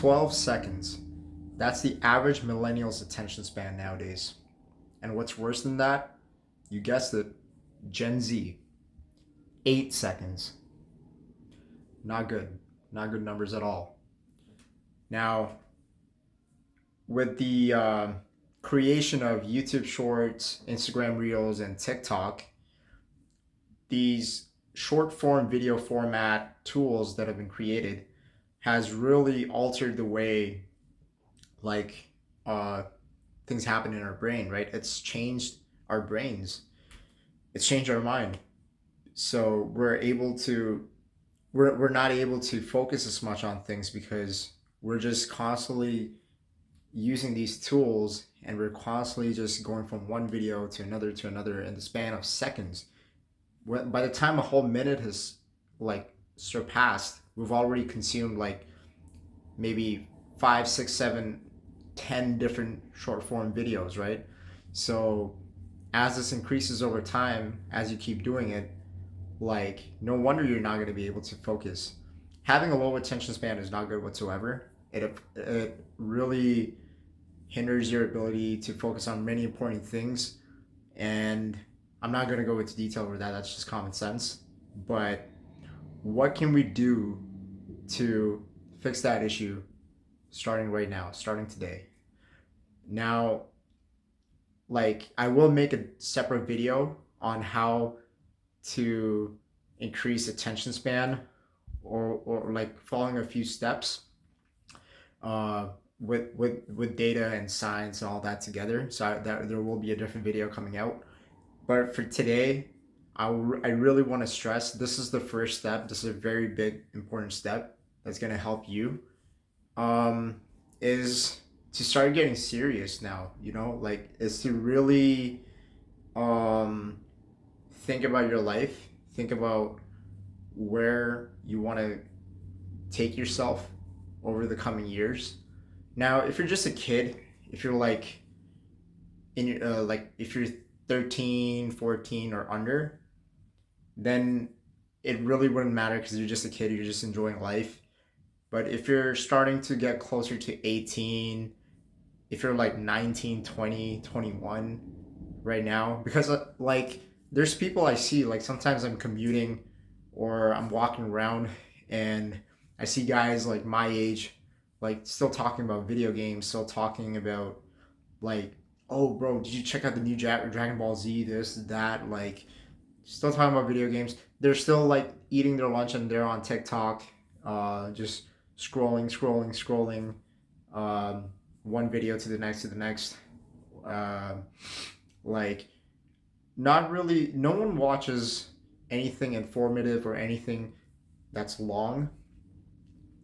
12 seconds. That's the average millennial's attention span nowadays. And what's worse than that? You guessed it, Gen Z. 8 seconds. Not good. Not good numbers at all. Now, with the creation of YouTube Shorts, Instagram Reels, and TikTok, these short form video format tools that have been created has really altered the way like uh, things happen in our brain, right? It's changed our brains. It's changed our mind. So we're not able to focus as much on things because we're just constantly using these tools and we're constantly just going from one video to another in the span of seconds. By the time a whole minute has like surpassed, we've already consumed like maybe five, six, seven, 10 different short form videos, right? So as this increases over time, as you keep doing it, like no wonder you're not going to be able to focus. Having a low attention span is not good whatsoever. It really hinders your ability to focus on many important things. And I'm not going to go into detail over that. That's just common sense. But what can we do to fix that issue starting right now, starting today? Now, like, I will make a separate video on how to increase attention span or like following a few steps uh, with data and science and all that together. So that there will be a different video coming out. But for today, I really want to stress this is the first step. This is a very big, important step that's going to help you. Is to start getting serious now, like is to really um, think about your life, think about where you want to take yourself over the coming years. Now, if you're just a kid, if you're like if you're 13, 14 or under, then it really wouldn't matter because you're just a kid, you're just enjoying life. But if you're starting to get closer to 18, if you're like 19, 20, 21 right now, because like there's people I see, like sometimes I'm commuting or I'm walking around and I see guys like my age, like still talking about video games, still talking about like, oh, bro, did you check out the new Dragon Ball Z, this, that, like, still talking about video games. They're still like eating their lunch and they're on TikTok, just scrolling, um, one video to the next. Uh, like, not really, no one watches anything informative or anything that's long.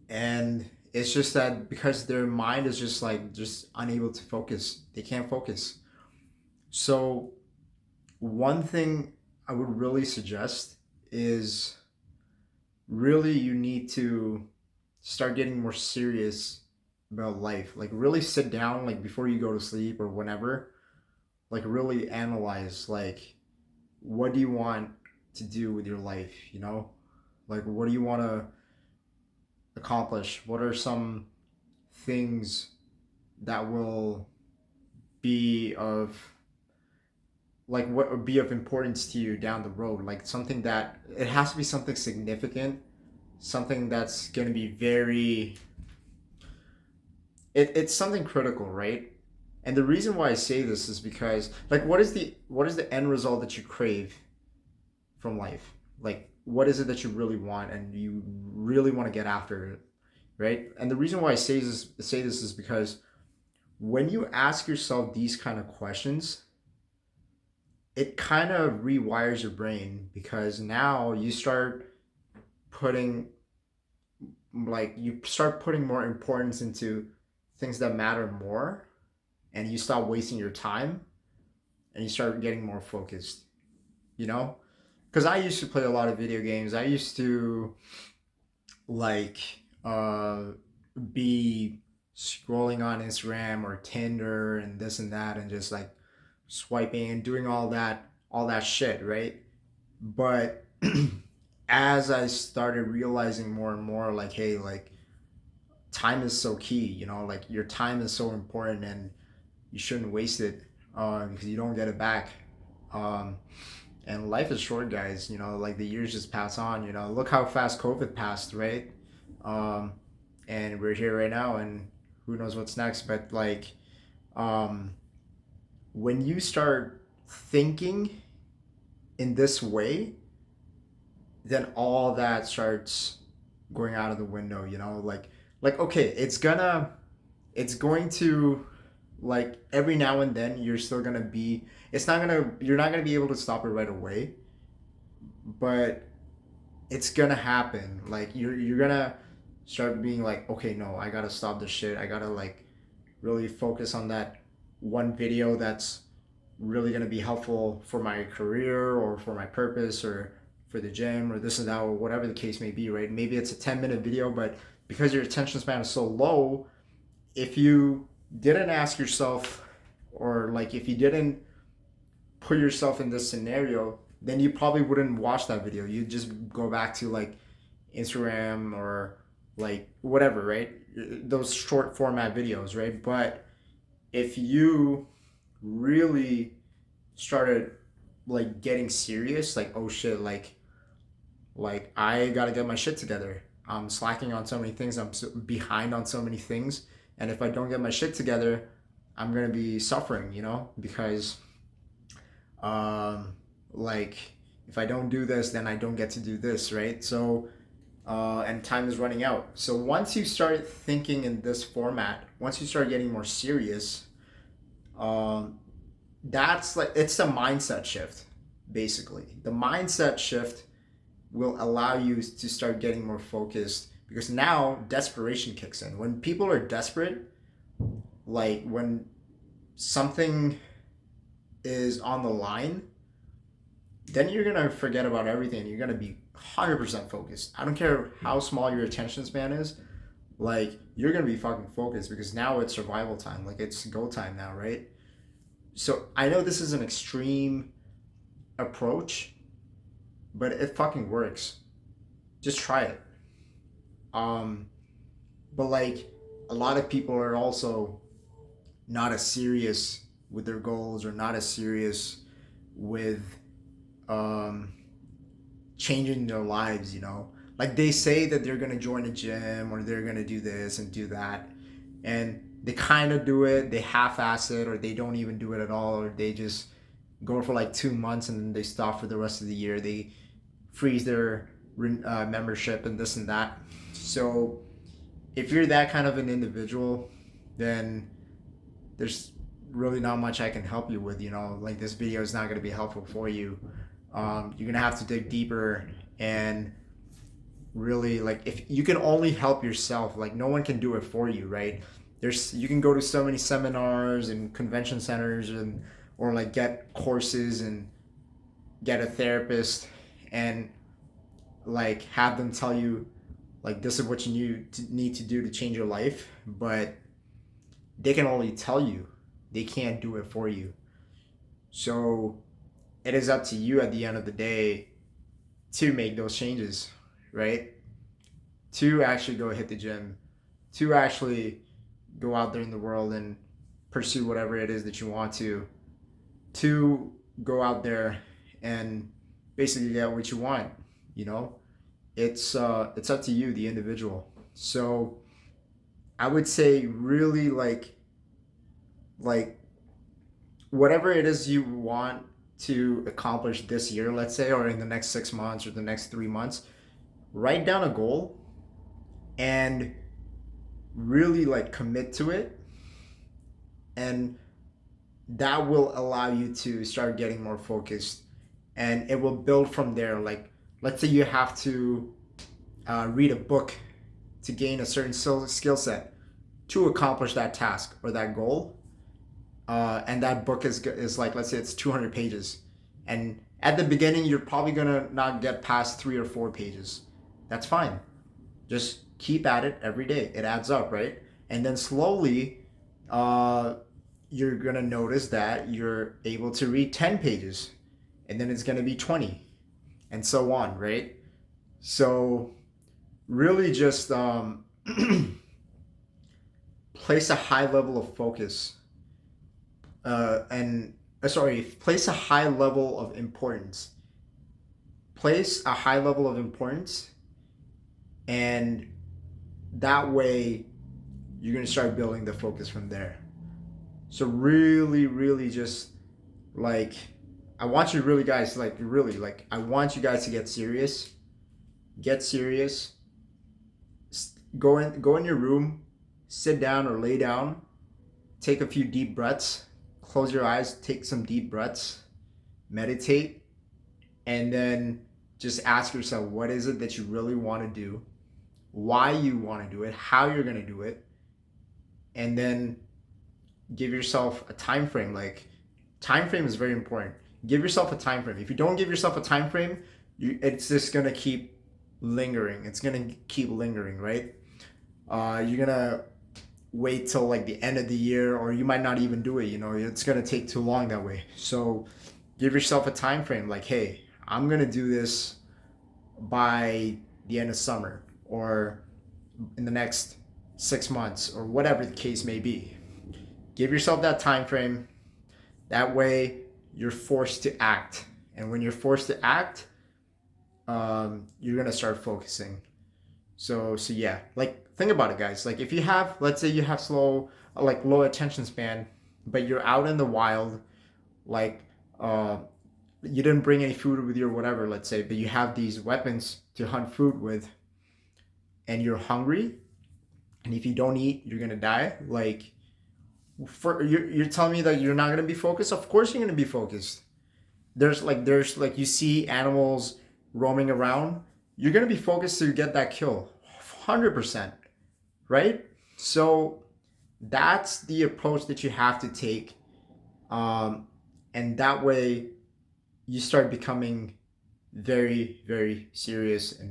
And it's just that because their mind is just like, just unable to focus, they can't focus. So, one thing I would really suggest is really you need to start getting more serious about life. Like really sit down like before you go to sleep or whenever, like really analyze like what do you want to do with your life, you know? Like what do you want to accomplish? What are some things that will be of like what would be of importance to you down the road? Like something that it has to be something significant, something that's going to be very it's something critical, right? And the reason why I say this is because like what is the end result that you crave from life? Like what is it that you really want and you really want to get after it, right? And the reason why I say this is because when you ask yourself these kind of questions, it kind of rewires your brain because now putting you start putting more importance into things that matter more and you stop wasting your time and you start getting more focused, you know? Because I used to play a lot of video games. I used to like uh be scrolling on Instagram or Tinder and this and that and just like swiping and doing all that shit, right? But as I started realizing more and more like hey, like time is so key, you know, like your time is so important and you shouldn't waste it because you don't get it back. Um, and life is short, guys, you know, like the years just pass on, you know, look how fast COVID passed, right? Um, and we're here right now and who knows what's next, but like um, when you start thinking in this way, then all that starts going out of the window, you know, like okay, it's going to like every now and then you're still gonna be it's not gonna you're not gonna be able to stop it right away, but it's gonna happen. Like you're gonna start being like, okay, no, I gotta stop this shit. I gotta like really focus on that one video that's really going to be helpful for my career or for my purpose or for the gym or this and that or whatever the case may be, right? Maybe it's a 10-minute video, but because your attention span is so low, if you didn't ask yourself or like if you didn't put yourself in this scenario, then you probably wouldn't watch that video. You'd just go back to like Instagram or like whatever, right? Those short format videos, right? But if you really started like getting serious, like oh shit, like I gotta get my shit together. I'm slacking on so many things. I'm so behind on so many things, and if I don't get my shit together, I'm gonna be suffering, you know, because like if I don't do this, then I don't get to do this, right? So and time is running out. So once you start thinking in this format, once you start getting more serious, um, that's like it's a mindset shift. Basically, the mindset shift will allow you to start getting more focused because now desperation kicks in. When people are desperate, like when something is on the line, then you're gonna forget about everything. You're gonna be 100% focused. I don't care how small your attention span is. Like you're gonna be fucking focused because now it's survival time. Like it's go time now, right? So I know this is an extreme approach, but it fucking works. Just try it. Um, but like a lot of people are also not as serious with their goals or not as serious with um, changing their lives, you know? Like they say that they're gonna join a gym or they're gonna do this and do that. And they kind of do it, they half ass it, or they don't even do it at all, or they just go for like 2 months and then they stop for the rest of the year. They freeze their membership and this and that. So if you're that kind of an individual, then there's really not much I can help you with. You know, like this video is not going to be helpful for you. You're going to have to dig deeper and really like if you can only help yourself, like no one can do it for you, right? You can go to so many seminars and convention centers and or like get courses and get a therapist and like have them tell you like this is what you need to do to change your life, but they can only tell you, they can't do it for you. So it is up to you at the end of the day to make those changes, right? To actually go hit the gym, to actually go out there in the world and pursue whatever it is that you want to go out there and basically get what you want, you know? It's up to you, the individual. So I would say really like whatever it is you want to accomplish this year, let's say, or in the next 6 months or the next 3 months, write down a goal and really like commit to it, and that will allow you to start getting more focused, and it will build from there. Like let's say you have to read a book to gain a certain skill set to accomplish that task or that goal, and that book is like, let's say it's 200 pages, and at the beginning you're probably gonna not get past 3 or 4 pages. That's fine. Just keep at it every day. It adds up, right? And then slowly you're gonna notice that you're able to read 10 pages, and then it's gonna be 20, and so on, right? So really just place a high level of focus, place a high level of importance. Place a high level of importance, and that way you're going to start building the focus from there. So really, really just like, I want you really guys, like really, like I want you guys to get serious. Get serious. Go in your room, sit down or lay down, take a few deep breaths, close your eyes, take some deep breaths, meditate, and then just ask yourself, what is it that you really want to do? Why you want to do it, how you're going to do it, and then give yourself a time frame. Like, time frame is very important. Give yourself a time frame. If you don't give yourself a time frame, it's just going to keep lingering. It's going to keep lingering, right? You're going to wait till like the end of the year, or you might not even do it. It's going to take too long that way. So give yourself a time frame. Like, hey, I'm going to do this by the end of summer, or in the next 6 months, or whatever the case may be. Give yourself that time frame. That way you're forced to act. And when you're forced to act, you're going to start focusing. So yeah, like think about it, guys. Like if you have, let's say you have low attention span, but you're out in the wild, like you didn't bring any food with you or whatever, let's say, but you have these weapons to hunt food with, and you're hungry, and if you don't eat, you're gonna die. Like, you're telling me that you're not gonna be focused? Of course you're gonna be focused. There's like you see animals roaming around, you're gonna be focused to get that kill, 100%, right? So that's the approach that you have to take, and that way you start becoming very, very serious,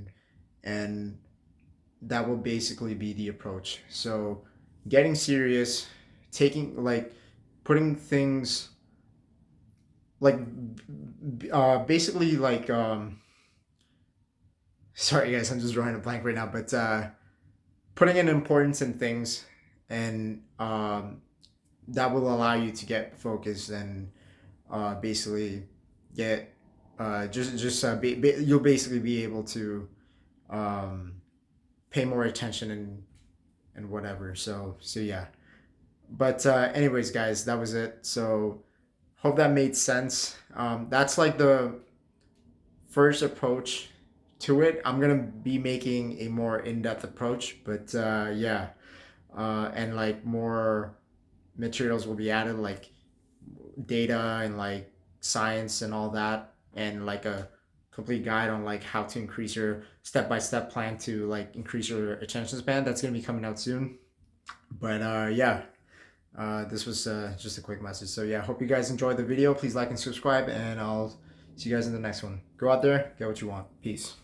and that will basically be the approach. So getting serious, putting things like basically like sorry guys, I'm just drawing a blank right now, but putting an importance in things, and that will allow you to get focused, and basically get you'll basically be able to pay more attention and whatever. So yeah. But anyways, guys, that was it. So hope that made sense. That's like the first approach to it. I'm gonna be making a more in-depth approach, but yeah, and like more materials will be added, like data and like science and all that, and like a complete guide on like how to increase your step-by-step plan to like increase your attention span. That's gonna be coming out soon. But yeah, this was just a quick message. So yeah, hope you guys enjoyed the video. Please like and subscribe, and I'll see you guys in the next one. Go out there, get what you want. Peace.